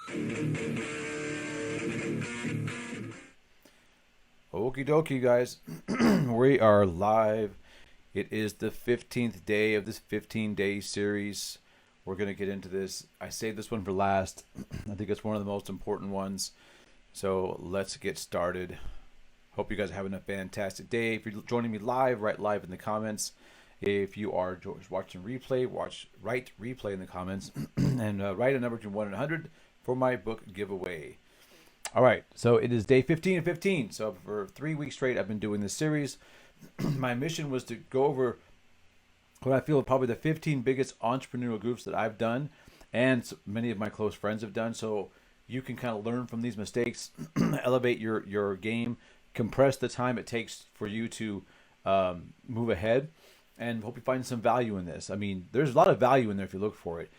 Okie dokie, guys. We are live. It is the 15th day of this 15-day series. We're going to get into this. I saved this one for last. I think it's one of the most important ones. So let's get started. Hope you guys are having a fantastic day. If you're joining me live, write live in the comments. If you are watching replay, write replay in the comments. And write a number between 1 and 100 for my book giveaway. All right, so it is day 15 of 15. So for 3 weeks straight, I've been doing this series. My mission was to go over what I feel are probably the 15 biggest entrepreneurial goofs that I've done and many of my close friends have done. So you can kind of learn from these mistakes, elevate your game, compress the time it takes for you to move ahead, and hope you find some value in this. I mean, there's a lot of value in there if you look for it.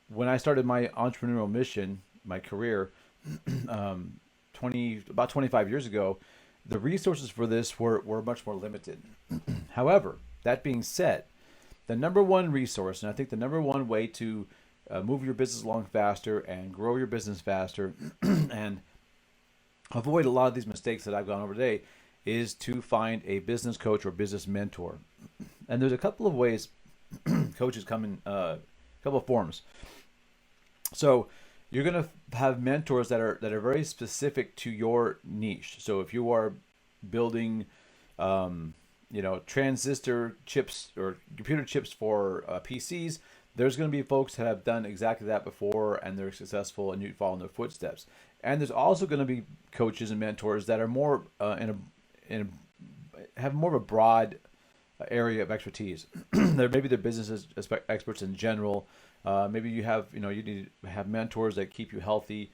When I started my entrepreneurial mission, my career, about 25 years ago, the resources for this were much more limited. However, that being said, the number one resource, and I think the number one way to move your business along faster and grow your business faster and avoid a lot of these mistakes that I've gone over today, is to find a business coach or business mentor. And there's a couple of ways coaches come in a couple of forms. So you're going to have mentors that are very specific to your niche. So if you are building, transistor chips or computer chips for PCs, there's going to be folks that have done exactly that before and they're successful, and you follow in their footsteps. And there's also going to be coaches and mentors that are more have more of a broad area of expertise. Maybe they're business experts in general. Maybe you have, you need to have mentors that keep you healthy.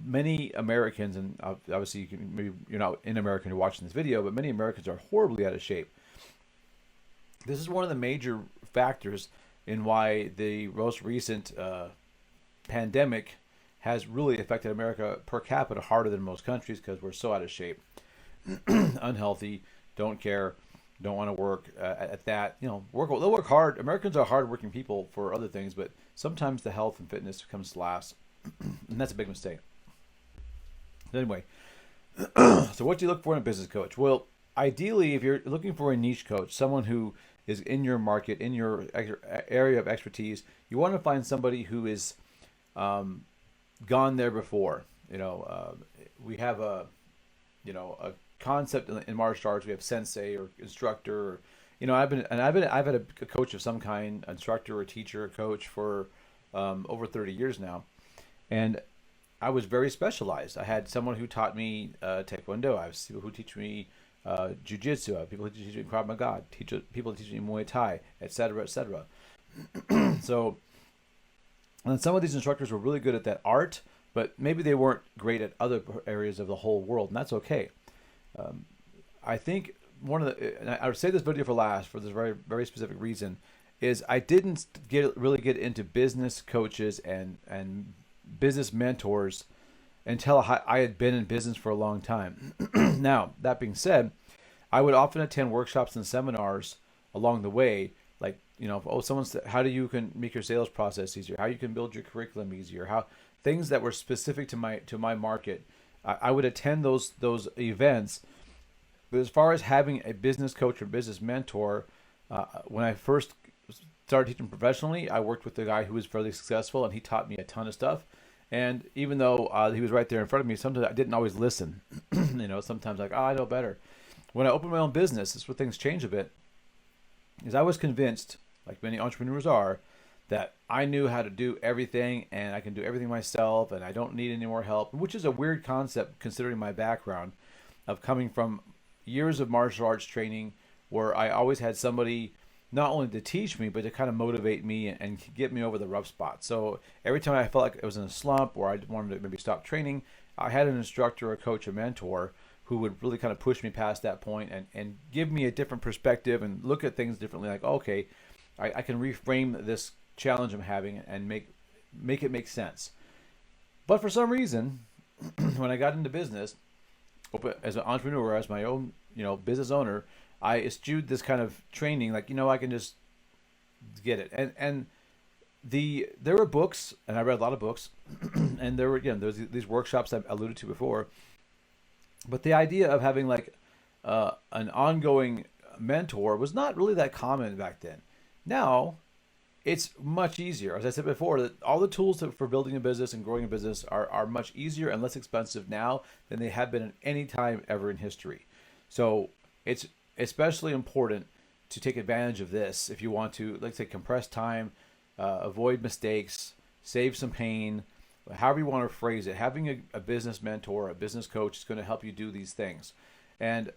Many Americans, and obviously maybe you're not in America and you're watching this video, but many Americans are horribly out of shape. This is one of the major factors in why the most recent pandemic has really affected America per capita harder than most countries, because we're so out of shape, unhealthy, don't care, don't want to work at that. They'll work hard. Americans are hardworking people for other things, but sometimes the health and fitness comes last, and that's a big mistake. Anyway, so what do you look for in a business coach? Well, ideally, if you're looking for a niche coach, someone who is in your market, in your area of expertise, you want to find somebody who is gone there before. We have a concept in martial arts. We have sensei or instructor. Or, I've had a coach of some kind, instructor or teacher, or coach for over 30 years now, and I was very specialized. I had someone who taught me taekwondo. I have people who teach me jiu-jitsu. I have people who teach me Krav Maga. People who teach me Muay Thai, etc., etc. So, and some of these instructors were really good at that art, but maybe they weren't great at other areas of the whole world, and that's okay. I think and I would say this video for last for this very, very specific reason, is I didn't really get into business coaches and business mentors until I had been in business for a long time. Now, that being said, I would often attend workshops and seminars along the way, like, how do you can make your sales process easier, how you can build your curriculum easier, how things that were specific to my market. I would attend those events. But as far as having a business coach or business mentor, when I first started teaching professionally, I worked with a guy who was fairly successful, and he taught me a ton of stuff. And even though he was right there in front of me, sometimes I didn't always listen. Sometimes I know better. When I opened my own business, this is where things changed a bit. Is I was convinced, like many entrepreneurs are, that I knew how to do everything and I can do everything myself and I don't need any more help, which is a weird concept considering my background of coming from years of martial arts training, where I always had somebody not only to teach me, but to kind of motivate me and get me over the rough spot. So every time I felt like I was in a slump or I wanted to maybe stop training, I had an instructor, a coach, a mentor who would really kind of push me past that point and give me a different perspective and look at things differently. Like, okay, I can reframe this challenge I'm having and make it make sense. But for some reason, when I got into business, as an entrepreneur, as my own business owner, I eschewed this kind of training. Like, I can just get it. And there were books, and I read a lot of books, And there were, again, there's these workshops I alluded to before. But the idea of having like an ongoing mentor was not really that common back then. Now it's much easier. As I said before, that all the tools for building a business and growing a business are much easier and less expensive now than they have been at any time ever in history. So it's especially important to take advantage of this if you want to, like say, compress time, avoid mistakes, save some pain, however you want to phrase it. Having a business mentor, a business coach is going to help you do these things. And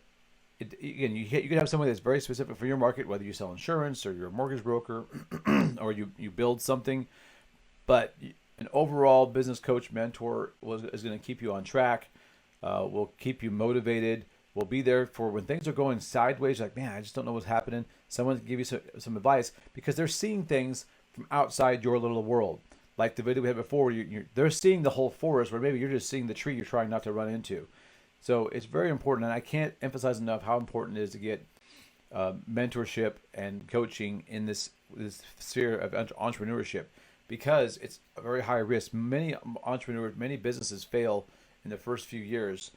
again, you can have somebody that's very specific for your market, whether you sell insurance or you're a mortgage broker or you build something. But an overall business coach mentor is going to keep you on track, will keep you motivated, will be there for when things are going sideways, like, man, I just don't know what's happening. Someone can give you some advice because they're seeing things from outside your little world. Like the video we had before, they're seeing the whole forest where maybe you're just seeing the tree you're trying not to run into. So it's very important, and I can't emphasize enough how important it is to get mentorship and coaching in this sphere of entrepreneurship, because it's a very high risk. Many entrepreneurs, many businesses fail in the first few years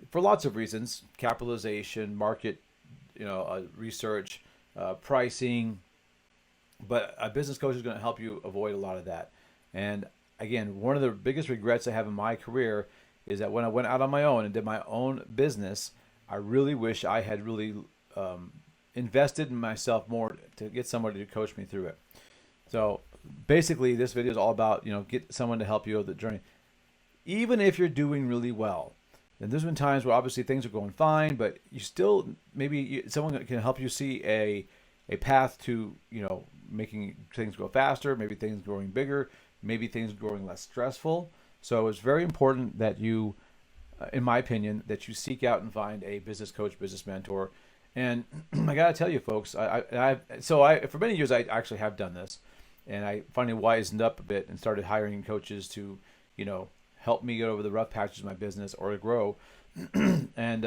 for lots of reasons: capitalization, market, research, pricing. But a business coach is going to help you avoid a lot of that. And again, one of the biggest regrets I have in my career is that when I went out on my own and did my own business, I really wish I had really invested in myself more to get somebody to coach me through it. So basically, this video is all about, get someone to help you with the journey. Even if you're doing really well, and there's been times where obviously things are going fine, but you still, someone can help you see a path to, making things go faster, maybe things growing bigger, maybe things growing less stressful. So it's very important that you, in my opinion, that you seek out and find a business coach, business mentor. And I gotta tell you, folks, for many years I actually have done this, and I finally wisened up a bit and started hiring coaches to, help me get over the rough patches of my business or to grow. And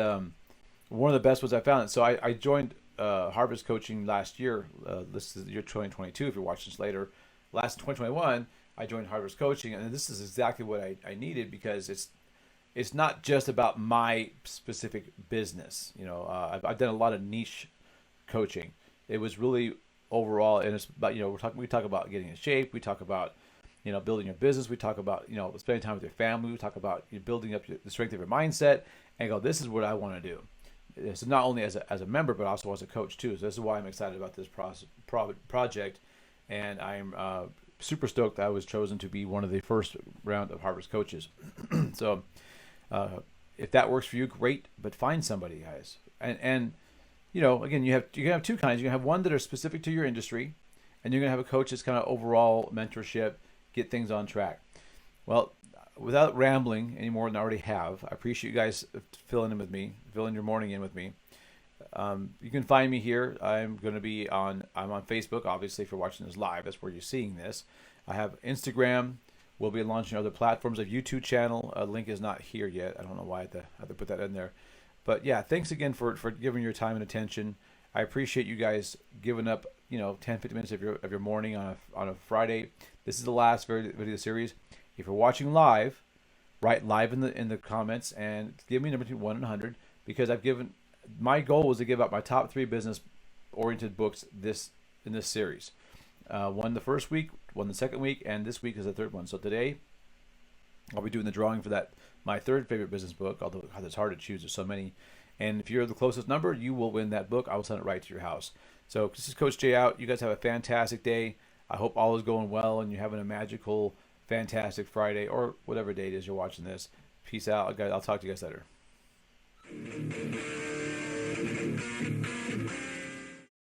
one of the best ones I found. So I joined Harvest Coaching last year. This is the year 2022. If you're watching this later, last 2021. I joined Harvest Coaching, and this is exactly what I needed, because it's not just about my specific business. I've done a lot of niche coaching. It was really overall, and it's about, we talk about getting in shape. We talk about, building your business. We talk about, spending time with your family. We talk about building up the strength of your mindset, and go, this is what I want to do. So not only as a member, but also as a coach too. So this is why I'm excited about this project, and I'm super stoked that I was chosen to be one of the first round of Harvest coaches. So if that works for you, great, but find somebody, guys. And again, you can have two kinds. You can have one that are specific to your industry, and you're going to have a coach that's kind of overall mentorship, get things on track. Well, without rambling any more than I already have, I appreciate you guys filling your morning in with me. You can find me here. I'm on Facebook, obviously, if you're watching this live. That's where you're seeing this. I have Instagram. We'll be launching other platforms. A YouTube channel. A link is not here yet. I don't know why I have to put that in there. But yeah, thanks again for giving your time and attention. I appreciate you guys giving up 10-15 minutes of your morning on a Friday. This is the last video series. If you're watching live, write live in the comments and give me a number between 1 and 100, because my goal was to give out my top 3 business-oriented books in this series. One the first week, one the second week, and this week is the third one. So today, I'll be doing the drawing for my third favorite business book, although it's hard to choose. There's so many. And if you're the closest number, you will win that book. I will send it right to your house. So this is Coach Jay out. You guys have a fantastic day. I hope all is going well and you're having a magical, fantastic Friday or whatever day it is you're watching this. Peace out, guys. I'll talk to you guys later.